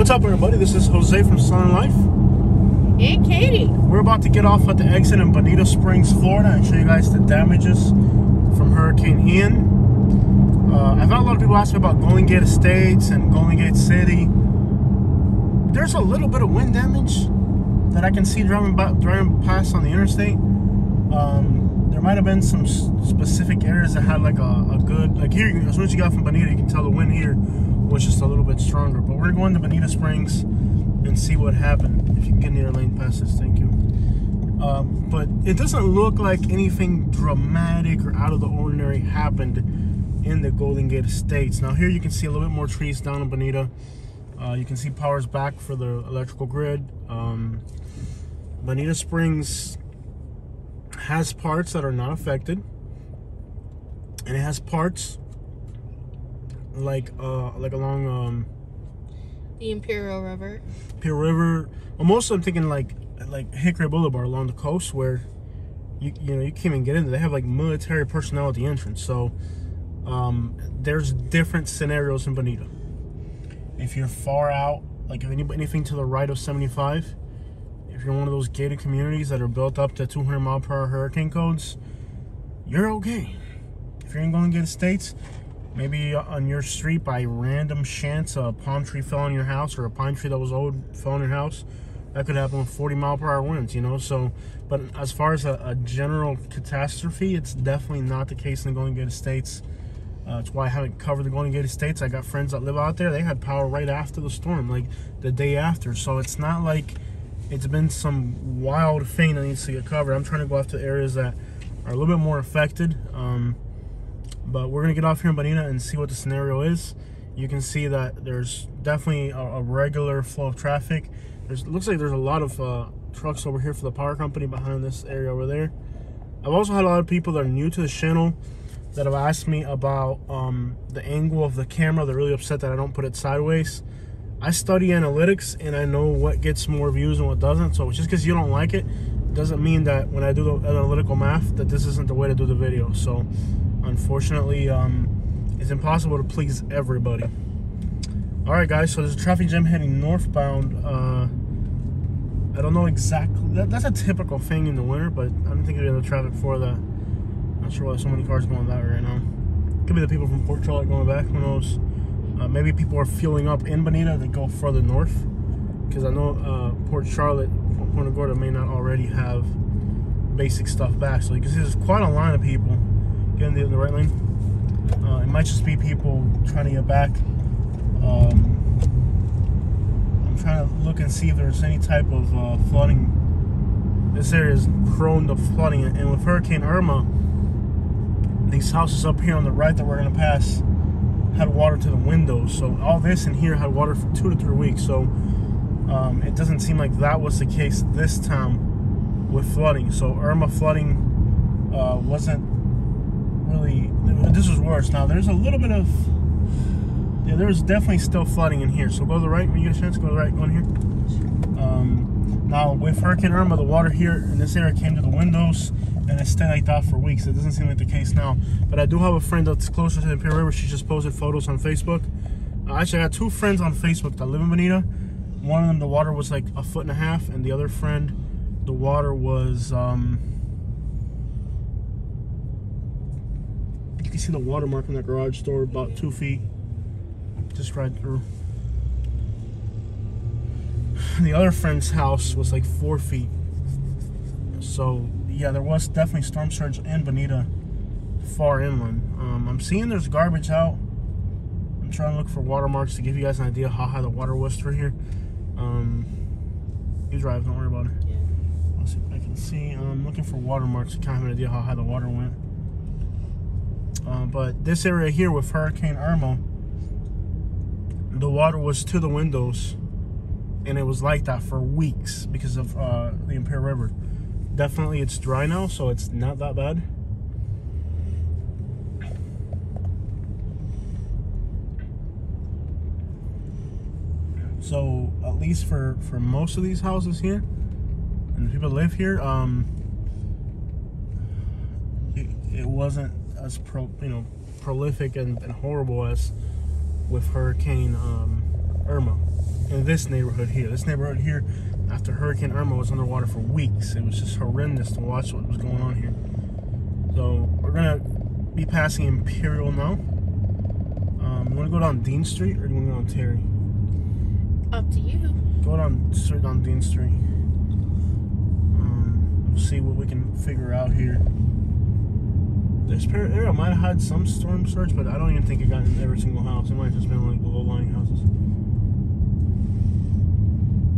What's up, everybody? This is Jose from Southern Life. And Katie. We're about to get off at the exit in Bonita Springs, Florida, and show you guys the damages from Hurricane Ian. I've had a lot of people ask me about Golden Gate Estates and Golden Gate City. There's a little bit of wind damage that I can see driving past on the interstate. There might have been some specific areas that had like a good, like here, as soon as you got from Bonita, you can tell the wind here was just a little bit stronger. But we're going to Bonita Springs and see what happened. If you can get near lane passes, thank you. But it doesn't look like anything dramatic or out of the ordinary happened in the Golden Gate Estates. Now here you can see a little bit more trees down in Bonita. You can see power's back for the electrical grid. Bonita Springs has parts that are not affected, and it has parts like along the Imperial River. Well, most of them thinking like Hickory Boulevard along the coast, where you know you can't even get in. They have like military personnel at the entrance. So there's different scenarios in Bonita. If you're far out, like if anything to the right of 75, if you're one of those gated communities that are built up to 200-mile-per-hour hurricane codes, you're okay. If you're in Golden Gate Estates, maybe on your street by random chance a palm tree fell on your house, or a pine tree that was old fell on your house, that could happen with 40-mile-per-hour winds, you know. So, but as far as a general catastrophe, it's definitely not the case in the Golden Gate Estates. That's why I haven't covered the Golden Gate Estates. I got friends that live out there. They had power right after the storm, like the day after. So it's not like it's been some wild thing that needs to get covered. I'm trying to go after areas that are a little bit more affected. But we're gonna get off here in Bonita and see what the scenario is. You can see that there's definitely a regular flow of traffic. Looks like there's a lot of trucks over here for the power company behind this area over there. I've also had a lot of people that are new to the channel that have asked me about the angle of the camera. They're really upset that I don't put it sideways. I study analytics and I know what gets more views and what doesn't. So just because you don't like it doesn't mean that when I do the analytical math that this isn't the way to do the video. So unfortunately, it's impossible to please everybody. All right, guys, so there's a traffic jam heading northbound. I don't know exactly, that's a typical thing in the winter, but I don't think there's traffic for that. Not sure why there's so many cars going that way right now. Could be the people from Port Charlotte going back, who knows. Maybe people are fueling up in Bonita to go further north, because I know Port Charlotte, Punta Gorda may not already have basic stuff back. So you can see there's quite a line of people getting in the right lane. It might just be people trying to get back. I'm trying to look and see if there's any type of flooding. This area is prone to flooding, and with Hurricane Irma, these houses up here on the right that we're going to pass had water to the windows. So all this in here had water for 2 to 3 weeks. So it doesn't seem like that was the case this time with flooding. So Irma flooding wasn't really, this was worse. Now there's a little bit of, yeah, there's definitely still flooding in here. So go to the right when you get a chance, go to the right, go in here. Now with Hurricane Irma, the water here in this area came to the windows, and it stayed like that for weeks. It doesn't seem like the case now. But I do have a friend that's closer to the Imperial River. She just posted photos on Facebook. Actually, I got 2 friends on Facebook that live in Bonita. One of them, the water was like 1.5 feet, and the other friend, the water was, you can see the watermark in that garage door, about 2 feet, just right through. The other friend's house was like 4 feet. So yeah, there was definitely storm surge in Bonita, far inland. I'm seeing there's garbage out. I'm trying to look for watermarks to give you guys an idea how high the water was through here. You drive, don't worry about it. Yeah. Let's see if I can see. I'm looking for watermarks to kind of have an idea how high the water went. But this area here with Hurricane Irma, the water was to the windows, and it was like that for weeks because of the Imperial River. Definitely it's dry now, so it's not that bad. So at least for most of these houses here, and the people that live here, it wasn't as prolific and horrible as with Hurricane Irma. in this neighborhood here. This neighborhood here, after Hurricane Irma, was underwater for weeks. It was just horrendous to watch what was going on here. So we're gonna be passing Imperial now. You want to go down Dean Street or do you want to go down Terry? Up to you. Go down straight down Dean Street. We'll see what we can figure out here. This area might have had some storm surge, but I don't even think it got in every single house. It might have just been like the low-lying houses.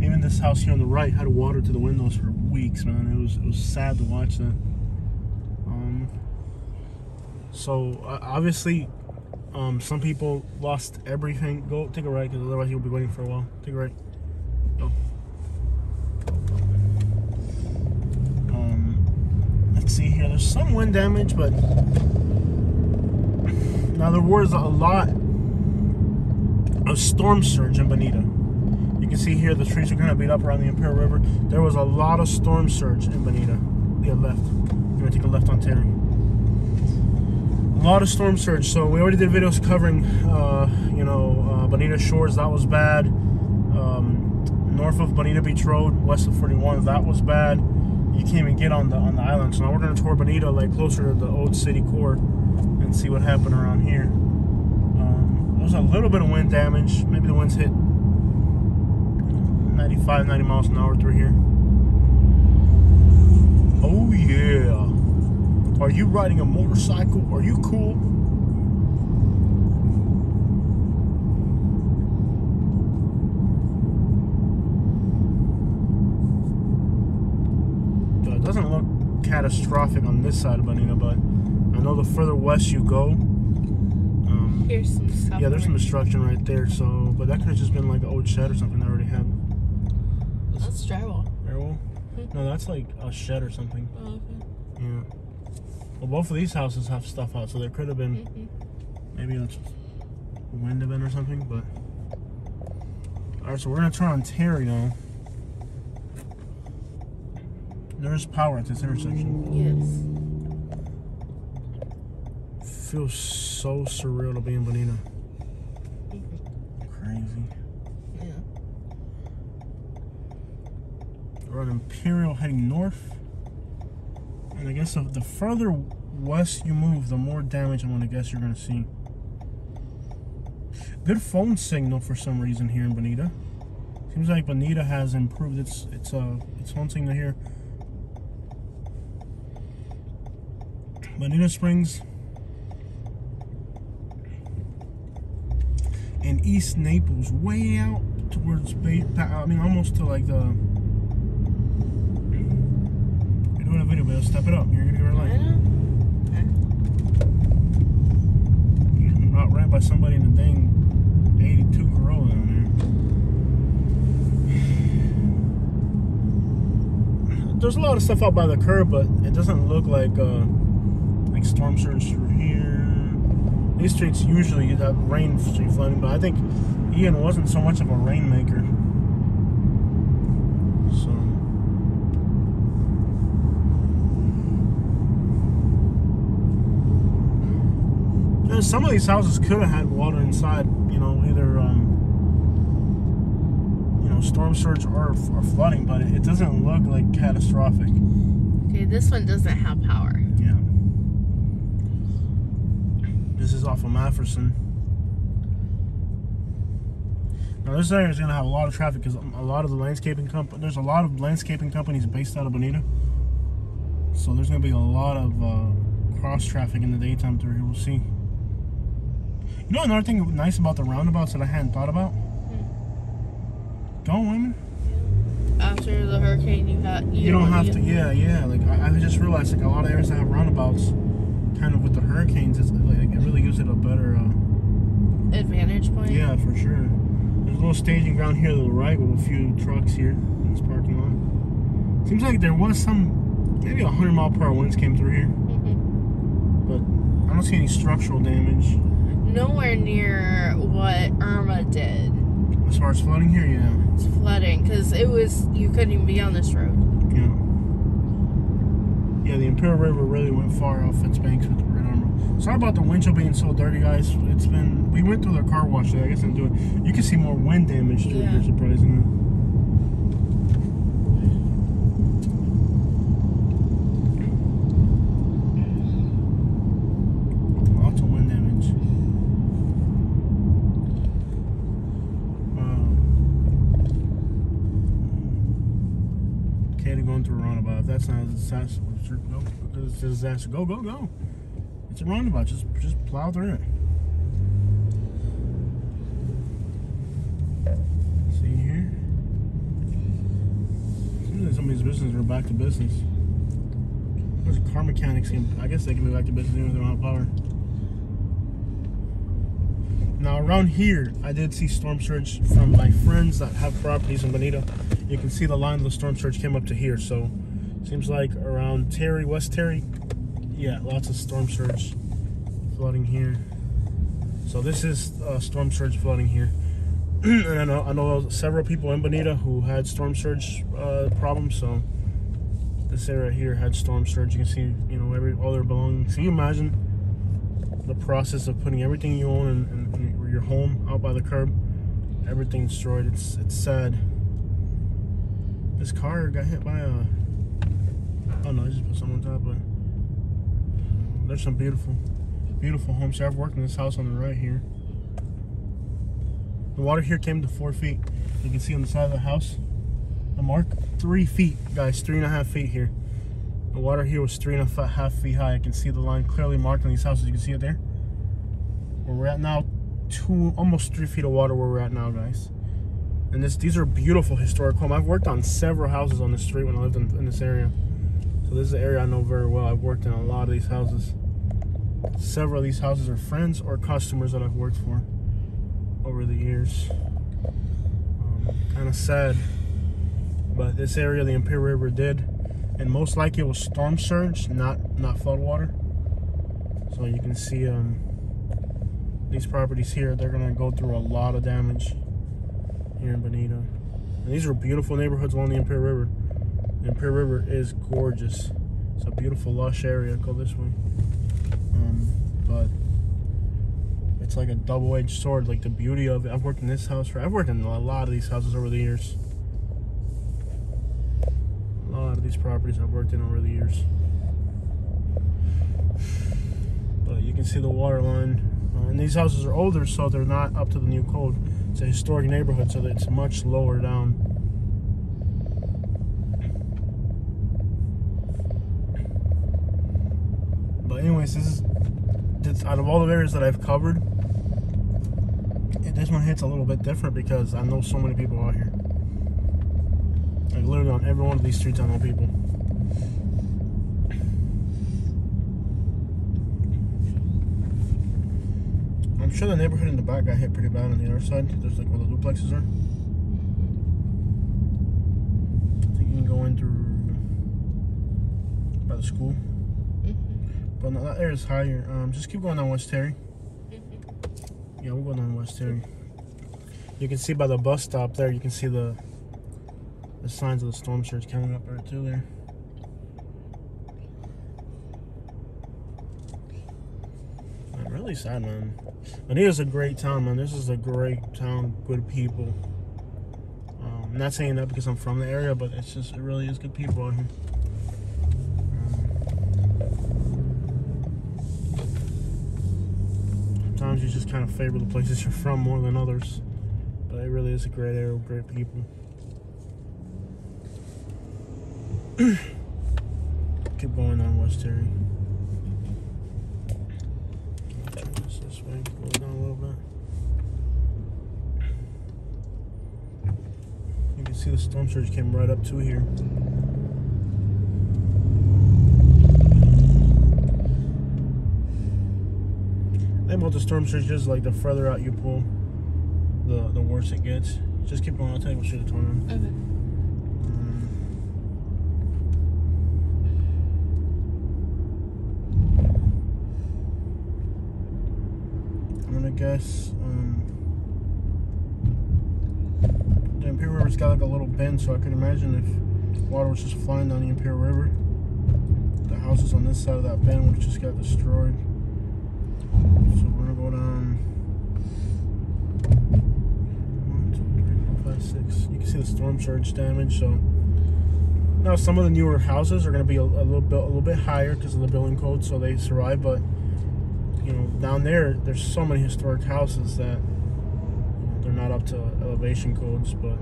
Even this house here on the right had water to the windows for weeks, man. It was sad to watch that. So obviously, some people lost everything. Go take a right, because otherwise you'll be waiting for a while. Take a right. Go. Let's see here. There's some wind damage, but now there was a lot of storm surge in Bonita. You can see here the trees are kind of beat up around the Imperial River. There was a lot of storm surge in Bonita. Yeah, left. You're gonna take a left on Terry. A lot of storm surge. So we already did videos covering, Bonita Shores. That was bad. North of Bonita Beach Road, west of 41. That was bad. You can't even get on the island. So now we're gonna tour Bonita, like closer to the old city core, and see what happened around here. There's a little bit of wind damage. Maybe the winds hit 95, 90 miles an hour through here. Oh yeah. Are you riding a motorcycle? Are you cool? It doesn't look catastrophic on this side of Bonita, but I know the further west you go, Here's some stuff. yeah, there's some destruction right there. So, but that could have just been like an old shed or something that already had. That's drywall. Drywall? No, that's like a shed or something. Oh, okay. Yeah. Well, both of these houses have stuff out, so there could have been maybe a wind event or something. But all right, so we're gonna turn on Terry now. There's power at this intersection. Yes. Feels so surreal to be in Bonita. Crazy. Yeah. We're on Imperial heading north. And I guess the further west you move, the more damage I'm gonna guess you're gonna see. Good phone signal for some reason here in Bonita. Seems like Bonita has improved its phone signal here. Bonita Springs and East Naples, way out towards almost to like the. You're doing a video, but step it up. You're gonna get red light. I know. Okay. You're getting outran by somebody in a dang 82 Corolla down there. There's a lot of stuff out by the curb, but it doesn't look like storm surge through here. These streets usually have rain street flooding, but I think Ian wasn't so much of a rainmaker. So and some of these houses could have had water inside, either storm surge or flooding, but it doesn't look like catastrophic. Okay, this one doesn't have power. Yeah. This is off of Mafferson. Now this area is going to have a lot of traffic because a lot of the there's a lot of landscaping companies based out of Bonita. So there's going to be a lot of cross traffic in the daytime through here. We'll see. You know another thing nice about the roundabouts that I hadn't thought about? Go on, women. After the hurricane, you don't have to. Yeah. Like I just realized, like a lot of areas that have roundabouts, kind of with the hurricanes, it really gives it a better advantage point. Yeah, for sure. There's a little staging ground here to the right with a few trucks here in this parking lot. Seems like there was maybe 100-mile-per-hour winds came through here, but I don't see any structural damage. Nowhere near what Irma did. As far as flooding here, yeah. It's flooding because you couldn't even be on this road. Yeah. Yeah, the Imperial River really went far off its banks with Red Armor. Sorry about the windshield being so dirty, guys. It's been, we went through the car wash today. I guess I'm doing, you can see more wind damage through here, surprisingly. Lots of wind damage. Wow. Katie going through a roundabout. If that's not a disaster, no, it's a disaster. Go, go, go. It's a roundabout. Just plow through it. See here? Some of these businesses are back to business. There's car mechanics. I guess they can be back to business even if they don't have power. Now around here, I did see storm surge from my friends that have properties in Bonita. You can see the line of the storm surge came up to here. So seems like around Terry, West Terry. Yeah, lots of storm surge flooding here. So this is storm surge flooding here. And I know several people in Bonita who had storm surge problems. So this area here had storm surge. You can see, you know, all their belongings. Can you imagine the process of putting everything you own in your home out by the curb? Everything destroyed. It's sad. This car got hit by a. Oh no, I just put someone on top, but there's some beautiful homes here. I've worked in this house on the right here. The water here came to 4 feet. You can see on the side of the house, the mark, 3 feet, guys, 3.5 feet here. The water here was 3.5 feet high. I can see the line clearly marked on these houses. You can see it there. Where we're at now, almost 3 feet of water where we're at now, guys. And these are beautiful historic homes. I've worked on several houses on this street when I lived in this area. So this is an area I know very well. I've worked in a lot of these houses. Several of these houses are friends or customers that I've worked for over the years. Kind of sad, but this area, the Imperial River did, and most likely it was storm surge, not flood water. So you can see these properties here, they're gonna go through a lot of damage here in Bonita. And these are beautiful neighborhoods along the Imperial River. The Imperial River is gorgeous. It's a beautiful, lush area. Go this way. But it's like a double-edged sword. Like the beauty of it. I've worked in this house I've worked in a lot of these houses over the years. A lot of these properties I've worked in over the years. But you can see the water line. And these houses are older, so they're not up to the new code. It's a historic neighborhood, so it's much lower down. But anyways, this out of all the areas that I've covered, this one hits a little bit different because I know so many people out here. Like literally on every one of these streets I know people. I'm sure the neighborhood in the back got hit pretty bad on the other side. There's like where the duplexes are. I think you can go in through by the school. But no, that area's higher. Just keep going down West Terry. Yeah, we'll go down West Terry. You can see by the bus stop there, you can see the signs of the storm surge coming up right too there. I'm really sad, man. Bonita's a great town, man. This is a great town, good people. I'm not saying that because I'm from the area, but it's just, it really is good people out here. Sometimes you just kind of favor the places you're from more than others, but it really is a great area with great people. Keep going on West Terry. Turn this way, go down a little bit. You can see the storm surge came right up to here. The thing about the storm surge is like the further out you pull, the worse it gets. Just keep going. I'll tell you what should have turned on. Okay. I'm gonna guess the Imperial River's got like a little bend, so I could imagine if water was just flying down the Imperial River, the houses on this side of that bend would have just got destroyed. So we're gonna go down 1, 2, 3, 4, 5, 6. You can see the storm surge damage. So now some of the newer houses are gonna be a little bit higher because of the building code, so they survive. But you know, down there's so many historic houses that they're not up to elevation codes. But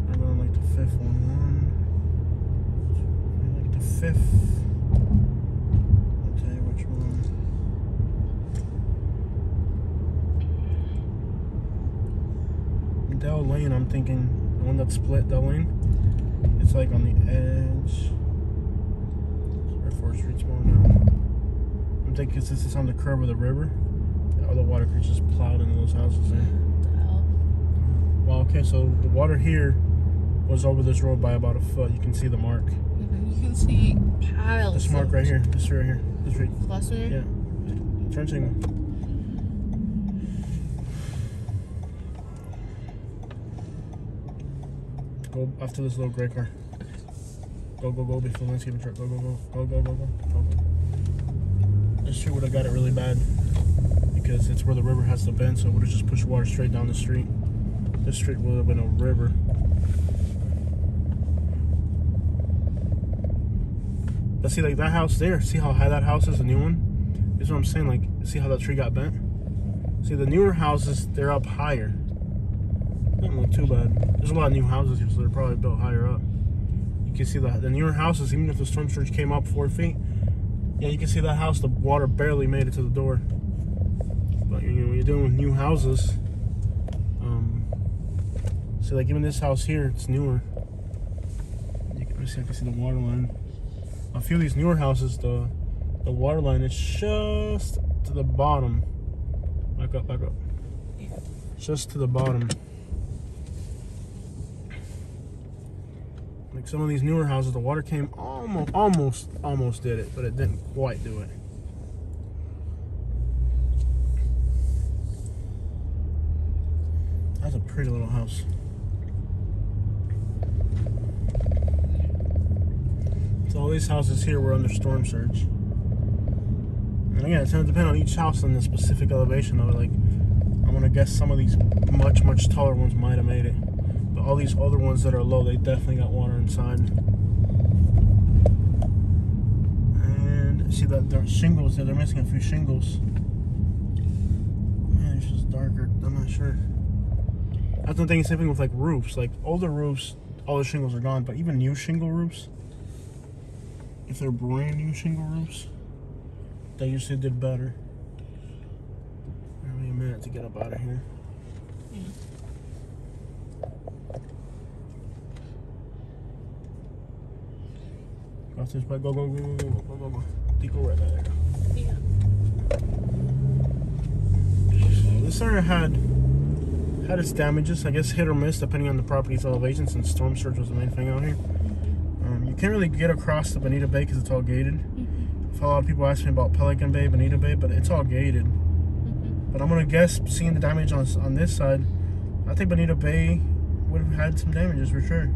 I'm going like the fifth one. Like the fifth. I'll tell you which one. Dell Lane, I'm thinking the one that split Dell Lane. It's like on the edge. Sorry, 4th Street's more now. I'm thinking this is on the curve of the river. All the water creeks just plowed into those houses there. Well, okay, so the water here was over this road by about a foot. You can see the mark. You can see piles. This mark right here. This right here. This right. Last one here? Yeah. Turn signal. Go after this little gray car. Go before the landscaping truck. Go. This street would have got it really bad because it's where the river has to bend, so it would have just pushed water straight down the street. This street would have been a river. But see, like that house there, see how high that house is, the new one? This is what I'm saying, like, see how that tree got bent? See, the newer houses, they're up higher. Doesn't look too bad. There's a lot of new houses here, so they're probably built higher up. You can see the newer houses, even if the storm surge came up 4 feet, yeah, you can see that house, the water barely made it to the door. But you know, when you're dealing with new houses, see, like even this house here, it's newer. You can see, I can see the water line. A few of these newer houses, the water line is just to the bottom. Back up. Yeah. Just to the bottom. Like some of these newer houses, the water came almost did it, but it didn't quite do it. That's a pretty little house. So all these houses here were under storm surge. And again, it's going to depend on each house and the specific elevation of it. Like, I'm going to guess some of these much taller ones might have made it. But all these other ones that are low, they definitely got water inside. And see that there's shingles there. They're missing a few shingles. Man, it's just darker. I'm not sure. That's one thing, same thing with like roofs. Like older roofs, all the shingles are gone. But even new shingle roofs, if they're brand new shingle roofs, they usually did better. Give me a minute to get up out of here. Cross this way. Go. Go right there. Yeah. So this area had its damages, I guess hit or miss depending on the property's elevation, since storm surge was the main thing out here. You can't really get across the Bonita Bay because it's all gated. I've had a lot of people ask me about Pelican Bay, Bonita Bay, but it's all gated. But I'm gonna guess, seeing the damage on this side, I think Bonita Bay would have had some damages for sure.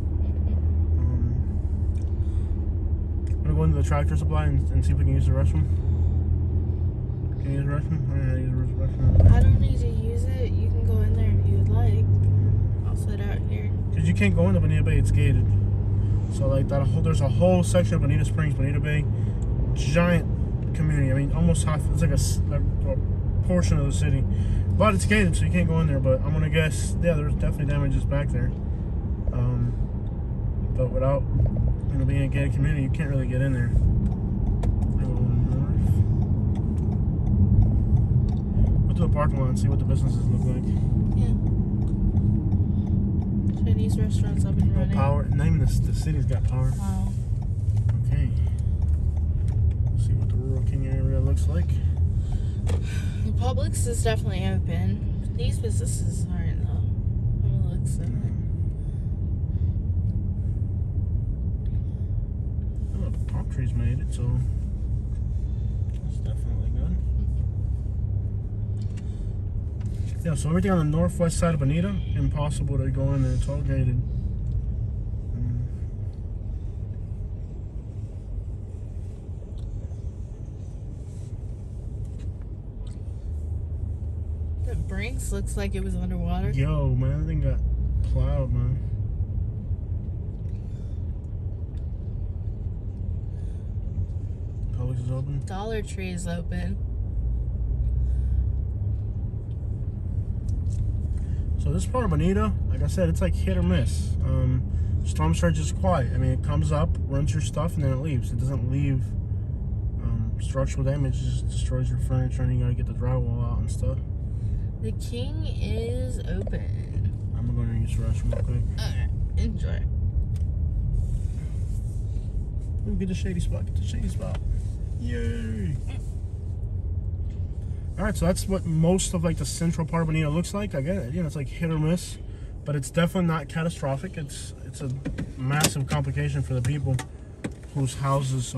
I'm gonna go into the tractor supply and see if we can use the restroom. Can you use the restroom? I don't know how to use the restroom. I don't need to use it. You can go in there if you would like. I'll sit out here. Because you can't go into Bonita Bay, it's gated. So like that whole, there's a whole section of Bonita Springs, Bonita Bay, giant community. I mean, almost half. It's like a portion of the city, but it's gated, so you can't go in there. But I'm gonna guess, yeah, there's definitely damages back there. But without, you know, being a gated community, you can't really get in there. Go to the parking lot and see what the businesses look like. Yeah. Chinese restaurants up and running. Power. Not even the city's got power. Wow. Okay. Let's see what the Rural King area looks like. The Publix is definitely open. These businesses aren't though. I'm gonna look some. Oh, the palm trees made it, so that's definitely good. Yeah, so everything on the northwest side of Bonita, impossible to go in there. It's all gated. Springs looks like it was underwater. Yo, man, that thing got plowed, man. Publix is open. Dollar Tree is open. So this part of Bonita, like I said, it's like hit or miss. Storm surge is quiet. I mean, it comes up, runs your stuff, and then it leaves. It doesn't leave structural damage. It just destroys your furniture, and you gotta get the drywall out and stuff. The King is open. I'm gonna go use the restroom real quick. Alright, enjoy. Ooh, get the shady spot. Get the shady spot. Yay! All right, so that's what most of like the central part of Bonita looks like. I get it. You know, it's like hit or miss, but it's definitely not catastrophic. It's a massive complication for the people whose houses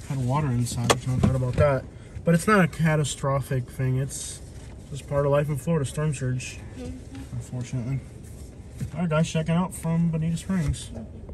had water inside. There's no doubt about that. But it's not a catastrophic thing. It's just part of life in Florida, storm surge, unfortunately. All right, guys, checking out from Bonita Springs.